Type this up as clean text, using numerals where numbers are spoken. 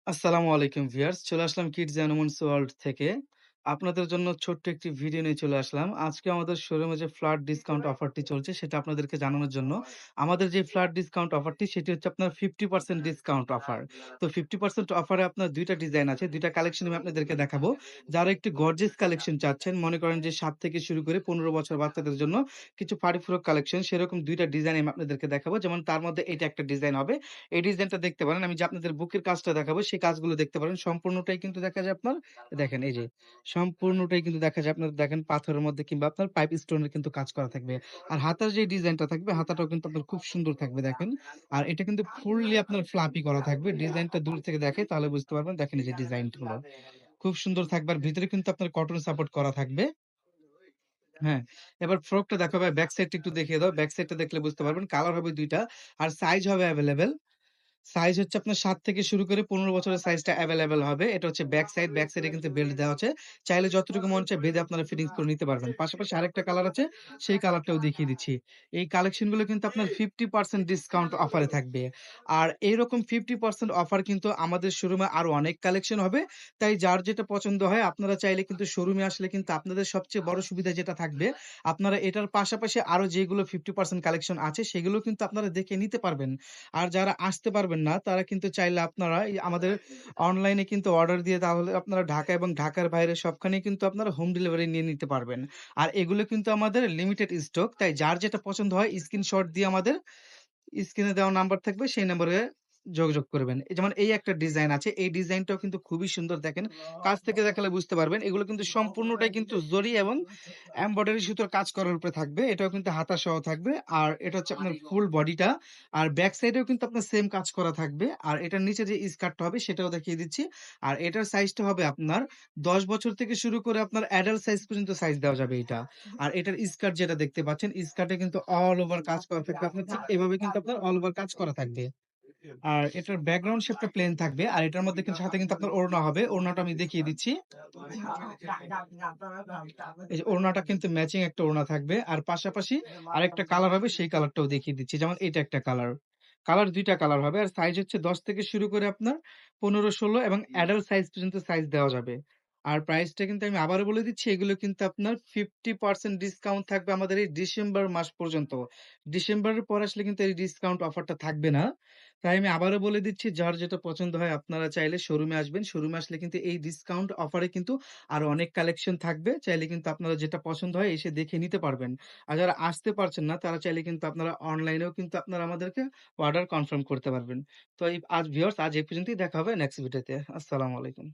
আসসালামু আলাইকুম ভিউয়ার্স। চলে আসলাম কিডস অ্যানিমলস ওয়ার্ল্ড থেকে। আপনাদের জন্য ছোট্ট একটি ভিডিও নিয়ে চলে আসলাম। আজকে আমাদের শোরুমে যে ফ্ল্যাট ডিসকাউন্ট অফারটি চলছে সেটা আপনাদেরকে জানানোর জন্য। আমাদের যে ফ্ল্যাট ডিসকাউন্ট অফারটি সেটি হচ্ছে আপনার 50% ডিসকাউন্ট অফার। তো 50% অফারে আপনার ২ টা ডিজাইন আছে, ২ টা কালেকশন আমি আপনাদেরকে দেখাবো। যারা একটু গর্জিয়াস কালেকশন চাচ্ছেন, মনে করেন যে ৭ থেকে শুরু করে ১৫ বছর বাচ্চাদের জন্য কিছু পারিপূরক কালেকশন সেরকম ২ টা ডিজাইন আমি আপনাদেরকে দেখাবো। যেমন তার মধ্যে এটা একটা ডিজাইন হবে। এই ডিজাইনটা দেখতে পারেন। আমি যে আপনাদের বুকের কাজটা দেখাবো, সেই কাজগুলো দেখতে পারেন। সম্পূর্ণটাই কিন্তু দেখা যায় আপনার দেখেন এই যে, সম্পূর্ণটাই কিন্তু দেখা যায় আপনার দেখেন পাথরের মধ্যে কিংবা আপনার পাইপ স্টোনের কিন্তু কাজ করা থাকবে। আর হাতার যে ডিজাইনটা থাকবে, হাতাটাও কিন্তু আপনার খুব সুন্দর থাকবে দেখেন। আর এটা কিন্তু ফুললি আপনার ফ্লাপি করা থাকবে। ডিজাইনটা দূর থেকে দেখাই তাহলে বুঝতে পারবেন। দেখেন এই যে ডিজাইনগুলো। খুব সুন্দর থাকবে। আর ভিতরে কিন্তু আপনার কটন সাপোর্ট করা থাকবে। হ্যাঁ, এবার ফ্রকটা দেখাবো। ব্যাক সাইডটা একটু দেখিয়ে দাও। ব্যাক সাইডটা দেখলে বুঝতে পারবেন। কালার হবে ২ টা। আর সাইজ হবে এভেইলেবল। সাইজ হচ্ছে আপনার ৭ থেকে শুরু করে ১৫ বছরের সাইজটা এভেইলেবল হবে। এটা হচ্ছে ব্যাক সাইড। ব্যাক সাইডে কিন্তু বেল্ট দেওয়া আছে। চাইলে যতটুকু মন চায় বেঁধে আপনারা ফিটিংস করে নিতে পারবেন। পাশাপাশি আরেকটা কালার আছে, সেই কালারটাও দেখিয়ে দিচ্ছি। এই কালেকশনগুলো কিন্তু আপনার 50% ডিসকাউন্ট অফারে থাকবে। আর এইরকম 50% অফার কিন্তু আমাদের শোরুমে আরো অনেক কালেকশন হবে। তাই যার যেটা পছন্দ হয় আপনারা চাইলে কিন্তু শোরুমে আসলে কিন্তু আপনাদের সবচেয়ে বড় সুবিধা যেটা থাকবে, আপনারা এটার পাশাপাশি আরো যেগুলো 50% কালেকশন আছে সেগুলো কিন্তু আপনারা দেখে নিতে পারবেন। আর যারা আসতে পারবেন না তারা কিন্তু চাইলে আপনারা এই আমাদের অনলাইনে কিন্তু অর্ডার দিয়ে তাহলে আপনারা ঢাকা এবং ঢাকার বাইরে সবখানেই কিন্তু আপনারা হোম ডেলিভারি নিয়ে নিতে পারবেন। আর এগুলো কিন্তু আমাদের লিমিটেড স্টক। তাই যার যেটা পছন্দ হয় স্ক্রিনশট দিয়ে আমাদের স্ক্রিনে দেওয়া নাম্বার থাকবে সেই নাম্বারে যোগাযোগ করবেন। যেমন এই একটা ডিজাইন আছে। এই ডিজাইনটাও কিন্তু খুবই সুন্দর দেখেন। কাছ থেকে দেখালে বুঝতে পারবেন। এগুলো কিন্তু সম্পূর্ণটাই কিন্তু জরি এবং এমব্রয়ডারি সুতোর কাজ করার উপরে থাকবে। এটাও কিন্তু হাতা সহ থাকবে। আর এটা হচ্ছে আপনার ফুল বডিটা। আর ব্যাক সাইডেও কিন্তু আপনার সেম কাজ করা থাকবে। আর এটার নিচে যে স্কার্টটা হবে সেটাও দেখিয়ে দিচ্ছি। আর এটার সাইজটা হবে আপনার ১০ বছর থেকে শুরু করে আপনার অ্যাডাল্ট সাইজ পর্যন্ত সাইজ দেওয়া যাবে এটা। আর এটার স্কার্ট যেটা দেখতে পাচ্ছেন, স্কার্টে কিন্তু অল ওভার কাজ করা থাকবে। আপনার ঠিক এভাবে কিন্তু আপনার অল ওভার কাজ করা থাকবে। আর এটার ব্যাকগ্রাউন্ড শেপটা প্লেন থাকবে। আর এটার মধ্যে কিন্তু সাথে কিন্তু আপনার ওড়না হবে। ওড়নাটা আমি দেখিয়ে দিচ্ছি। এই যে ওড়নাটা কিন্তু ম্যাচিং একটা ওড়না থাকবে। আর পাশাপাশি আরেকটা কালার হবে সেই কালারটাও দেখিয়ে দিচ্ছি। যেমন এটা একটা কালার। কালার ২ টা কালার হবে। আর সাইজ হচ্ছে ১০ থেকে শুরু করে আপনার ১৫, ১৬ এবং অ্যাডাল্ট সাইজ পর্যন্ত সাইজ দেওয়া যাবে। আর প্রাইসটা কিন্তু আমি আবারও বলে দিচ্ছি, এগুলো কিন্তু আপনার 50% ডিসকাউন্ট থাকবে আমাদের এই ডিসেম্বর মাস পর্যন্ত। ডিসেম্বরের পর আসলে কিন্তু এই ডিসকাউন্ট অফারটা থাকবে না। তাই আমি আবারও বলে দিচ্ছি, যার যেটা পছন্দ হয় আপনারা চাইলে শোরুমে আসবেন। শোরুমে আসলে কিন্তু এই ডিসকাউন্ট অফারে কিন্তু আরো অনেক কালেকশন থাকবে। চাইলে কিন্তু আপনারা যেটা পছন্দ হয় এসে দেখে নিতে পারবেন। আর যারা আসতে পারছেন না তারা চাইলে কিন্তু আপনারা অনলাইনেও কিন্তু আপনারা আমাদেরকে অর্ডার কনফার্ম করতে পারবেন। তো এই আজ ভিউয়ার্স আজ এই পর্যন্তই। দেখা হবে নেক্সট ভিডিওতে। আসসালামু আলাইকুম।